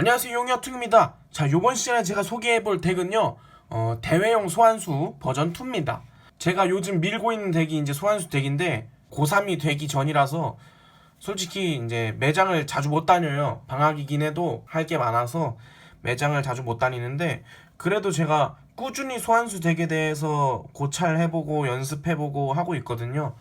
안녕하세요, 용여퉁입니다. 자, 요번 시간에 제가 소개해볼 덱은요, 대회용 소환수 버전 2입니다. 제가 요즘 밀고 있는 덱이 이제 소환수 덱인데, 고3이 되기 전이라서, 솔직히 이제 매장을 자주 못 다녀요. 방학이긴 해도 할 게 많아서 매장을 자주 못 다니는데, 그래도 제가 꾸준히 소환수 덱에 대해서 고찰해보고 연습해보고 하고 있거든요.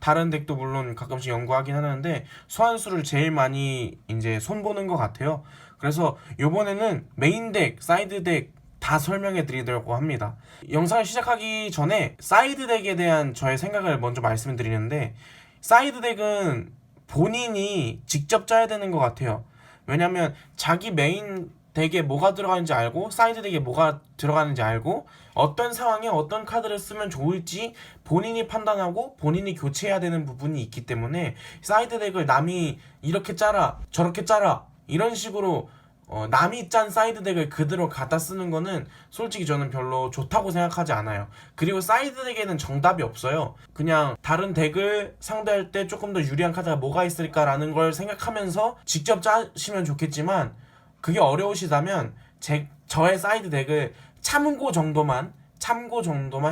다른 덱도 물론 가끔씩 연구하긴 하는데 소환수를 제일 많이 이제 손보는 것 같아요. 그래서 요번에는 메인 덱, 사이드 덱 다 설명해 드리려고 합니다. 영상을 시작하기 전에 사이드 덱에 대한 저의 생각을 먼저 말씀드리는데, 사이드 덱은 본인이 직접 짜야 되는 것 같아요. 왜냐면 자기 메인 덱에 뭐가 들어가는지 알고 사이드 덱에 뭐가 들어가는지 알고 어떤 상황에 어떤 카드를 쓰면 좋을지 본인이 판단하고 본인이 교체해야 되는 부분이 있기 때문에, 사이드 덱을 남이 이렇게 짜라 저렇게 짜라 이런 식으로 남이 짠 사이드 덱을 그대로 갖다 쓰는 거는 솔직히 저는 별로 좋다고 생각하지 않아요. 그리고 사이드 덱에는 정답이 없어요. 그냥 다른 덱을 상대할 때 조금 더 유리한 카드가 뭐가 있을까라는 걸 생각하면서 직접 짜시면 좋겠지만, 그게 어려우시다면 저의 사이드 덱을 참고 정도만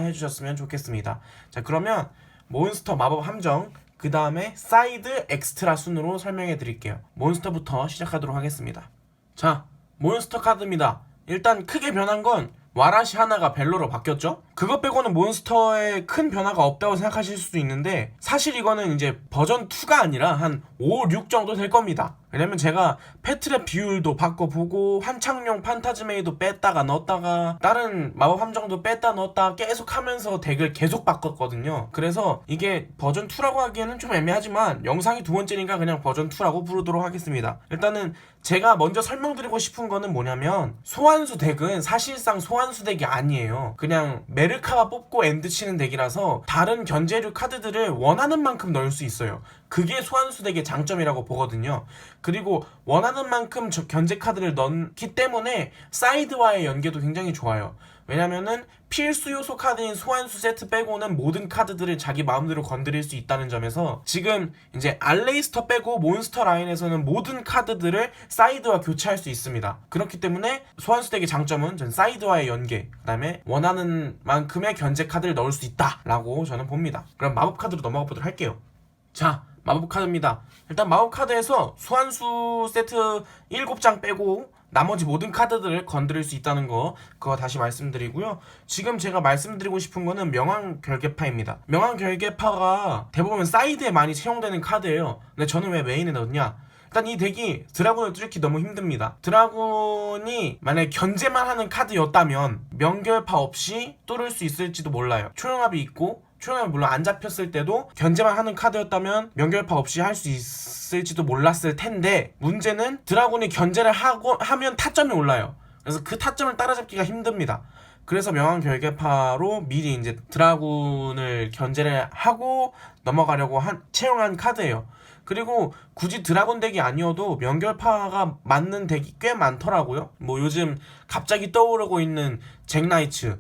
해주셨으면 좋겠습니다. 자, 그러면 몬스터 마법 함정, 그 다음에 사이드 엑스트라 순으로 설명해 드릴게요. 몬스터부터 시작하도록 하겠습니다. 자, 몬스터 카드입니다. 일단 크게 변한 건 와라시 하나가 벨로로 바뀌었죠? 그것 빼고는 몬스터에 큰 변화가 없다고 생각하실 수도 있는데, 사실 이거는 이제 버전 2가 아니라 한 5, 6 정도 될 겁니다. 왜냐면 제가 패트랩 비율도 바꿔보고 환창용 판타즈메이도 뺐다가 넣었다가 다른 마법 함정도 뺐다 넣었다가 계속 하면서 덱을 계속 바꿨거든요. 그래서 이게 버전 2라고 하기에는 좀 애매하지만 영상이 두 번째니까 그냥 버전 2라고 부르도록 하겠습니다. 일단은 제가 먼저 설명드리고 싶은 거는 뭐냐면, 소환수 덱은 사실상 소환수 덱이 아니에요. 그냥 메르카바 뽑고 엔드 치는 덱이라서 다른 견제류 카드들을 원하는 만큼 넣을 수 있어요. 그게 소환수 덱의 장점이라고 보거든요. 그리고 원하는 만큼 견제 카드를 넣기 때문에 사이드와의 연계도 굉장히 좋아요. 왜냐면은 필수 요소 카드인 소환수 세트 빼고는 모든 카드들을 자기 마음대로 건드릴 수 있다는 점에서, 지금 이제 알레이스터 빼고 몬스터 라인에서는 모든 카드들을 사이드와 교체할 수 있습니다. 그렇기 때문에 소환수 덱의 장점은 전 사이드와의 연계, 그 다음에 원하는 만큼의 견제 카드를 넣을 수 있다 라고 저는 봅니다. 그럼 마법 카드로 넘어가 보도록 할게요. 자, 마법 카드입니다. 일단 마법 카드에서 소환수 세트 7장 빼고 나머지 모든 카드들을 건드릴 수 있다는 거, 그거 다시 말씀드리고요. 지금 제가 말씀드리고 싶은 거는 명왕 결계파입니다. 명왕 결계파가 대부분 사이드에 많이 채용되는 카드예요. 근데 저는 왜 메인에 넣었냐? 일단 이 덱이 드라군을 뚫기 너무 힘듭니다. 드라군이 만약에 견제만 하는 카드였다면 명결파 없이 뚫을 수 있을지도 몰라요. 초용합이 있고, 초용합이 물론 안 잡혔을 때도 견제만 하는 카드였다면 명결파 없이 할 수 있을지도 몰랐을 텐데, 문제는 드라군이 견제를 하면 타점이 올라요. 그래서 그 타점을 따라잡기가 힘듭니다. 그래서 명왕 결계파로 미리 이제 드라군을 견제를 하고 넘어가려고 채용한 카드예요. 그리고 굳이 드라군 덱이 아니어도 명결파가 맞는 덱이 꽤 많더라고요. 뭐 요즘 갑자기 떠오르고 있는 잭나이츠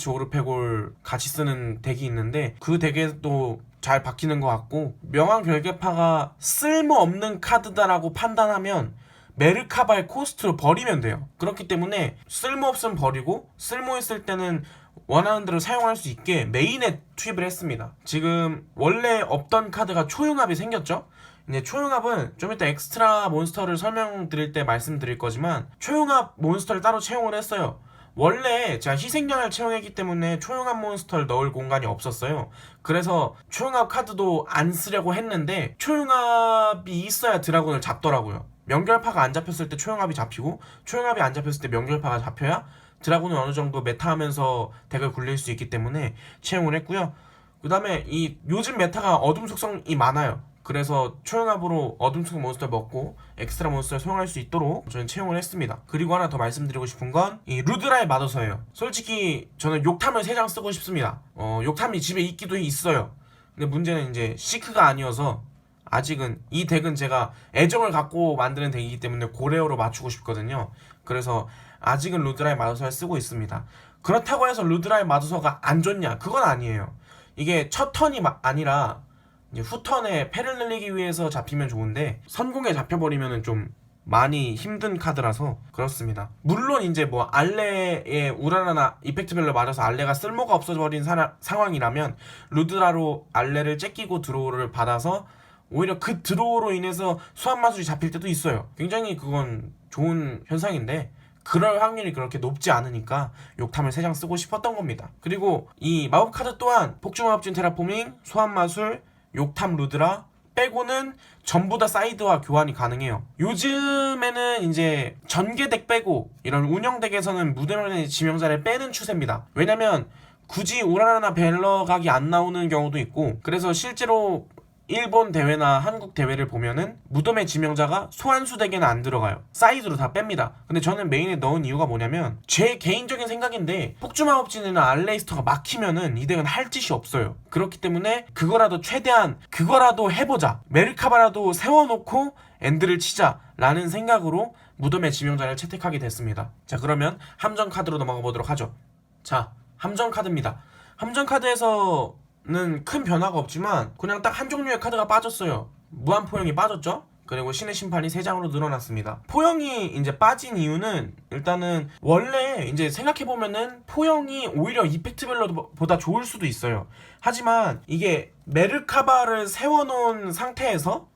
오르페골 같이 쓰는 덱이 있는데, 그 덱에도 잘 박히는 것 같고, 명왕 결계파가 쓸모없는 카드다라고 판단하면 메르카발 코스트로 버리면 돼요. 그렇기 때문에 쓸모없으면 버리고 쓸모있을 때는 원하는 대로 사용할 수 있게 메인에 투입을 했습니다. 지금 원래 없던 카드가 초융합이 생겼죠? 이제 초융합은 좀 이따 엑스트라 몬스터를 설명드릴 때 말씀드릴 거지만, 초융합 몬스터를 따로 채용을 했어요. 원래 제가 희생양을 채용했기 때문에 초용합 몬스터를 넣을 공간이 없었어요. 그래서 초용합 카드도 안 쓰려고 했는데, 초용합이 있어야 드라군을 잡더라고요. 명결파가 안 잡혔을 때 초용합이 잡히고, 초용합이 안 잡혔을 때 명결파가 잡혀야 드라군을 어느 정도 메타하면서 덱을 굴릴 수 있기 때문에 채용을 했고요. 그 다음에 이 요즘 메타가 어둠 속성이 많아요. 그래서 초용합으로 어둠 속성 몬스터 먹고 엑스트라 몬스터를 사용할 수 있도록 저는 채용을 했습니다. 그리고 하나 더 말씀드리고 싶은 건 이 루드라의 마도서예요. 솔직히 저는 욕탐을 3장 쓰고 싶습니다. 욕탐이 집에 있기도 있어요. 근데 문제는 이제 시크가 아니어서, 아직은 이 덱은 제가 애정을 갖고 만드는 덱이기 때문에 고레어로 맞추고 싶거든요. 그래서 아직은 루드라의 마도서를 쓰고 있습니다. 그렇다고 해서 루드라의 마도서가 안 좋냐? 그건 아니에요. 이게 첫 턴이 아니라 이제 후턴에 패를 늘리기 위해서 잡히면 좋은데, 선공에 잡혀버리면은 좀 많이 힘든 카드라서 그렇습니다. 물론 이제 뭐 알레의 우라라나 이펙트별로 맞아서 알레가 쓸모가 없어져버린 상황이라면 루드라로 알레를 째끼고 드로우를 받아서 오히려 그 드로우로 인해서 수환 마술이 잡힐 때도 있어요. 굉장히 그건 좋은 현상인데 그럴 확률이 그렇게 높지 않으니까 욕탐을 3장 쓰고 싶었던 겁니다. 그리고 이 마법 카드 또한 폭주마법진 테라포밍, 소환마술, 욕탐 루드라 빼고는 전부 다 사이드와 교환이 가능해요. 요즘에는 이제 전개덱 빼고 이런 운영덱에서는 무대론의 지명자를 빼는 추세입니다. 왜냐면 굳이 우라라나 벨러 각이 안 나오는 경우도 있고, 그래서 실제로 일본 대회나 한국 대회를 보면은 무덤의 지명자가 소환수 덱에는 안 들어가요. 사이드로 다 뺍니다. 근데 저는 메인에 넣은 이유가 뭐냐면 제 개인적인 생각인데 폭주마법진이나 알레이스터가 막히면은 이 덱은 할 짓이 없어요. 그렇기 때문에 그거라도 최대한 그거라도 해보자, 메르카바라도 세워놓고 엔드를 치자 라는 생각으로 무덤의 지명자를 채택하게 됐습니다. 자, 그러면 함정 카드로 넘어가 보도록 하죠. 자, 함정 카드입니다. 함정 카드에서 는 큰 변화가 없지만 그냥 딱 한 종류의 카드가 빠졌어요. 무한 포용이 빠졌죠. 그리고 신의 심판이 3장으로 늘어났습니다. 포용이 이제 빠진 이유는 일단은 원래 이제 생각해보면은 포용이 오히려 이펙트별로보다 좋을 수도 있어요. 하지만 이게 메르카바를 세워놓은 상태에서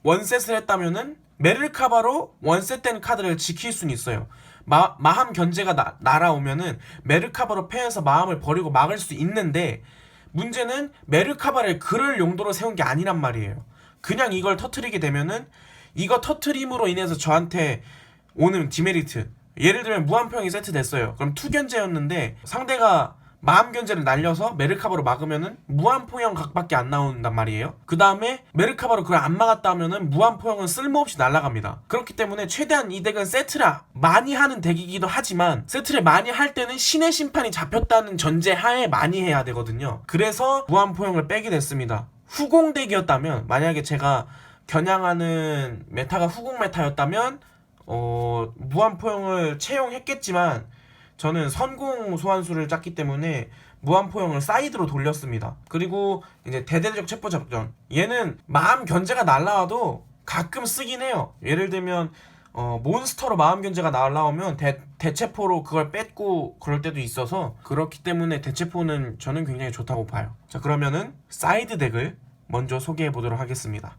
원셋을 했다면은 메르카바로 원셋된 카드를 지킬 수는 있어요. 마함 견제가 날아오면은 메르카바로 패해서 마함을 버리고 막을 수 있는데, 문제는 메르카바를 그럴 용도로 세운 게 아니란 말이에요. 그냥 이걸 터트리게 되면은 이거 터트림으로 인해서 저한테 오는 디메리트, 예를 들면 무한포용이 세트됐어요. 그럼 투견제였는데 상대가 마음 견제를 날려서 메르카바로 막으면은 무한포용 각밖에 안 나온단 말이에요. 그 다음에 메르카바로 그걸 안 막았다 하면은 무한포용은 쓸모없이 날아갑니다. 그렇기 때문에 최대한 이 덱은 세트를 많이 하는 덱이기도 하지만, 세트를 많이 할 때는 신의 심판이 잡혔다는 전제 하에 많이 해야 되거든요. 그래서 무한포용을 빼게 됐습니다. 후공 덱이었다면, 만약에 제가 겨냥하는 메타가 후공 메타였다면 무한포용을 채용했겠지만, 저는 선공 소환수를 짰기 때문에 무한포용을 사이드로 돌렸습니다. 그리고 이제 대대적 체포 작전, 얘는 마음 견제가 날라와도 가끔 쓰긴 해요. 예를 들면 몬스터로 마음 견제가 날라오면 대체포로 그걸 뺏고 그럴 때도 있어서, 그렇기 때문에 대체포는 저는 굉장히 좋다고 봐요. 자, 그러면은 사이드 덱을 먼저 소개해 보도록 하겠습니다.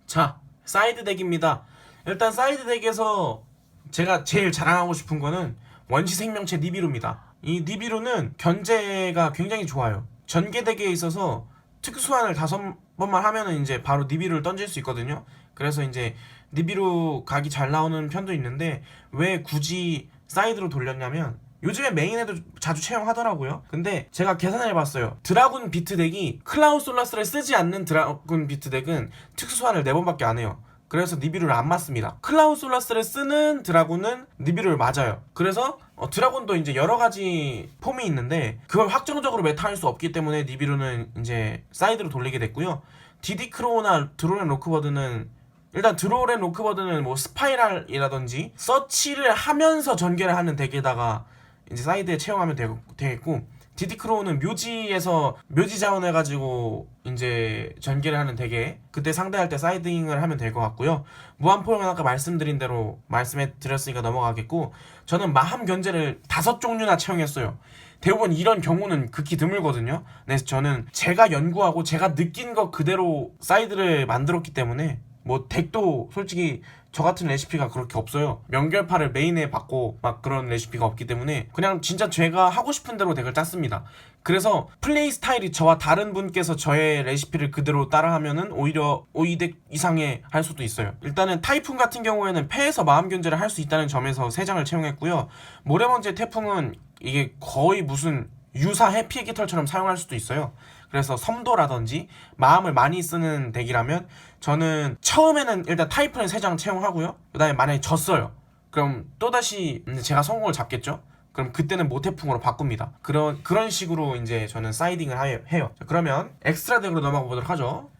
자, 사이드 덱입니다. 일단 사이드 덱에서 제가 제일 자랑하고 싶은 거는 원시 생명체 니비루입니다. 이 니비루는 견제가 굉장히 좋아요. 전개덱에 있어서 특수환을 5번만 하면은 이제 바로 니비루를 던질 수 있거든요. 그래서 이제 니비루 각이 잘 나오는 편도 있는데, 왜 굳이 사이드로 돌렸냐면 요즘에 메인에도 자주 채용하더라고요. 근데 제가 계산을 해봤어요. 드라군 비트 덱이 클라우솔라스를 쓰지 않는 드라군 비트 덱은 특수환을 4번밖에 안 해요. 그래서 니비루를 안 맞습니다. 클라우솔라스를 쓰는 드라군은 니비루를 맞아요. 그래서 드라군도 이제 여러가지 폼이 있는데 그걸 확정적으로 메타할 수 없기 때문에 니비루는 이제 사이드로 돌리게 됐고요. 디디크로우나 드로렌 로크버드는, 일단 드로렌 로크버드는 뭐 스파이랄이라든지 서치를 하면서 전개를 하는 덱에다가 이제 사이드에 채용하면 되겠고, 디디크로우는 묘지에서 묘지 자원해가지고 이제 전개를 하는 덱에 그때 상대할 때 사이딩을 하면 될 것 같고요. 무한포용은 아까 말씀드린 대로 말씀해 드렸으니까 넘어가겠고, 저는 마함 견제를 5종류나 채용했어요. 대부분 이런 경우는 극히 드물거든요. 그래서 저는 제가 연구하고 제가 느낀 거 그대로 사이드를 만들었기 때문에 뭐 덱도 솔직히 저 같은 레시피가 그렇게 없어요. 명결파를 메인에 받고 막 그런 레시피가 없기 때문에 그냥 진짜 제가 하고 싶은 대로 덱을 짰습니다. 그래서 플레이 스타일이 저와 다른 분께서 저의 레시피를 그대로 따라하면은 오히려 5덱 이상의 할 수도 있어요. 일단은 타이푼 같은 경우에는 패에서 마음 견제를 할 수 있다는 점에서 3장을 채용했고요. 모래먼지의 태풍은 이게 거의 무슨 유사 해피의 깃털처럼 사용할 수도 있어요. 그래서 섬도라든지 마음을 많이 쓰는 덱이라면 저는 처음에는 일단 타이푼을 3장 채용하고요. 그 다음에 만약에 졌어요, 그럼 또다시 제가 성공을 잡겠죠. 그럼 그때는 모태풍으로 바꿉니다. 그런 식으로 이제 저는 사이딩을 해요. 자, 그러면 엑스트라 덱으로 넘어가 보도록 하죠.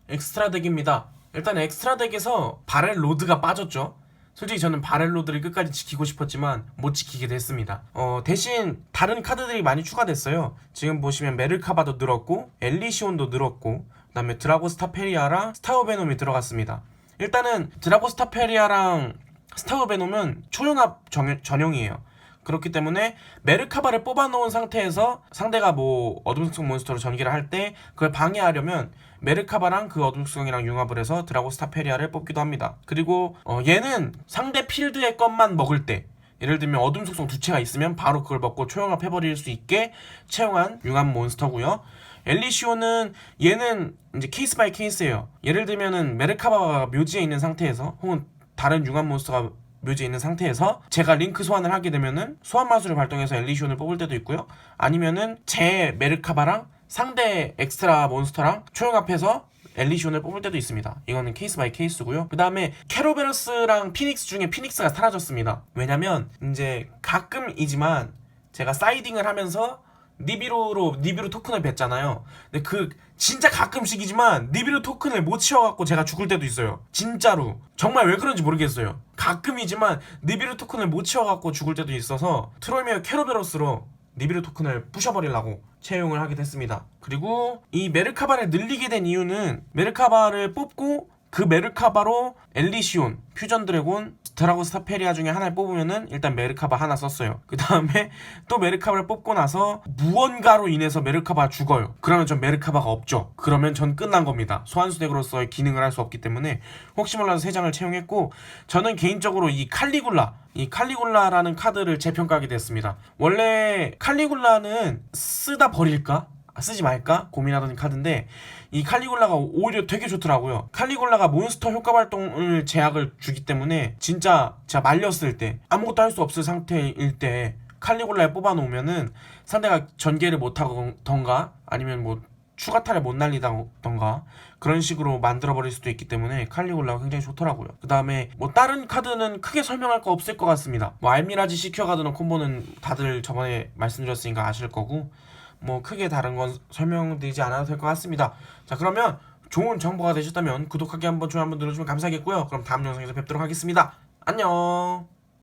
엑스트라 덱입니다. 일단 엑스트라 덱에서 바렐 로드가 빠졌죠. 솔직히 저는 바렐로드를 끝까지 지키고 싶었지만 못 지키게 됐습니다. 대신 다른 카드들이 많이 추가됐어요. 지금 보시면 메르카바도 늘었고 엘리시온도 늘었고, 그 다음에 드라고스타 페리아랑 스타오베놈이 들어갔습니다. 일단은 드라고스타페리아랑 스타우베놈은 초연합 전용이에요. 그렇기 때문에 메르카바를 뽑아놓은 상태에서 상대가 뭐 어둠속성 몬스터로 전개를 할 때 그걸 방해하려면 메르카바랑 그 어둠속성이랑 융합을 해서 드라고스타페리아를 뽑기도 합니다. 그리고 얘는 상대 필드의 것만 먹을 때, 예를 들면 어둠속성 두 채가 있으면 바로 그걸 먹고 초용합해버릴 수 있게 채용한 융합 몬스터고요. 엘리시오는 얘는 이제 케이스 바이 케이스예요. 예를 들면은 메르카바가 묘지에 있는 상태에서 혹은 다른 융합 몬스터가 묘지에 있는 상태에서 제가 링크 소환을 하게 되면은 소환 마술을 발동해서 엘리시온을 뽑을 때도 있고요. 아니면은 제 메르카바랑 상대 엑스트라 몬스터랑 초용합해서 엘리시온을 뽑을 때도 있습니다. 이거는 케이스 바이 케이스고요. 그 다음에 캐로베러스랑 피닉스 중에 피닉스가 사라졌습니다. 왜냐면 이제 가끔이지만 제가 사이딩을 하면서 니비루 토큰을 뱉잖아요. 근데 그 진짜 가끔씩이지만 니비루 토큰을 못 치워갖고 제가 죽을 때도 있어요. 진짜로 정말 왜 그런지 모르겠어요. 가끔이지만 니비루 토큰을 못 치워갖고 죽을 때도 있어서 트롤메어 캐로베로스로 니비루 토큰을 부셔버리려고 채용을 하게 됐습니다. 그리고 이 메르카바를 늘리게 된 이유는 메르카바를 뽑고 그 메르카바로 엘리시온, 퓨전 드래곤, 드라고스타페리아 중에 하나를 뽑으면은 일단 메르카바 하나 썼어요. 그 다음에 또 메르카바를 뽑고 나서 무언가로 인해서 메르카바가 죽어요. 그러면 전 메르카바가 없죠. 그러면 전 끝난 겁니다. 소환수 덱으로서의 기능을 할 수 없기 때문에 혹시 몰라서 3장을 채용했고, 저는 개인적으로 이 칼리굴라라는 카드를 재평가하게 됐습니다. 원래 칼리굴라는 쓰다 버릴까? 쓰지 말까 고민하던 카드인데 이 칼리굴라가 오히려 되게 좋더라고요. 칼리굴라가 몬스터 효과 발동을 제약을 주기 때문에 진짜 제가 말렸을 때 아무것도 할 수 없을 상태일 때 칼리굴라에 뽑아놓으면은 상대가 전개를 못하던가 아니면 뭐 추가타를 못 날리던가 그런 식으로 만들어버릴 수도 있기 때문에 칼리굴라가 굉장히 좋더라고요. 그 다음에 뭐 다른 카드는 크게 설명할 거 없을 것 같습니다. 뭐 알미라지 시큐어 가드는 콤보는 다들 저번에 말씀드렸으니까 아실 거고, 뭐 크게 다른 건 설명드리지 않아도 될 것 같습니다. 자, 그러면 좋은 정보가 되셨다면 구독하기 한번, 좋아요 한번 눌러주시면 감사하겠고요. 그럼 다음 영상에서 뵙도록 하겠습니다. 안녕.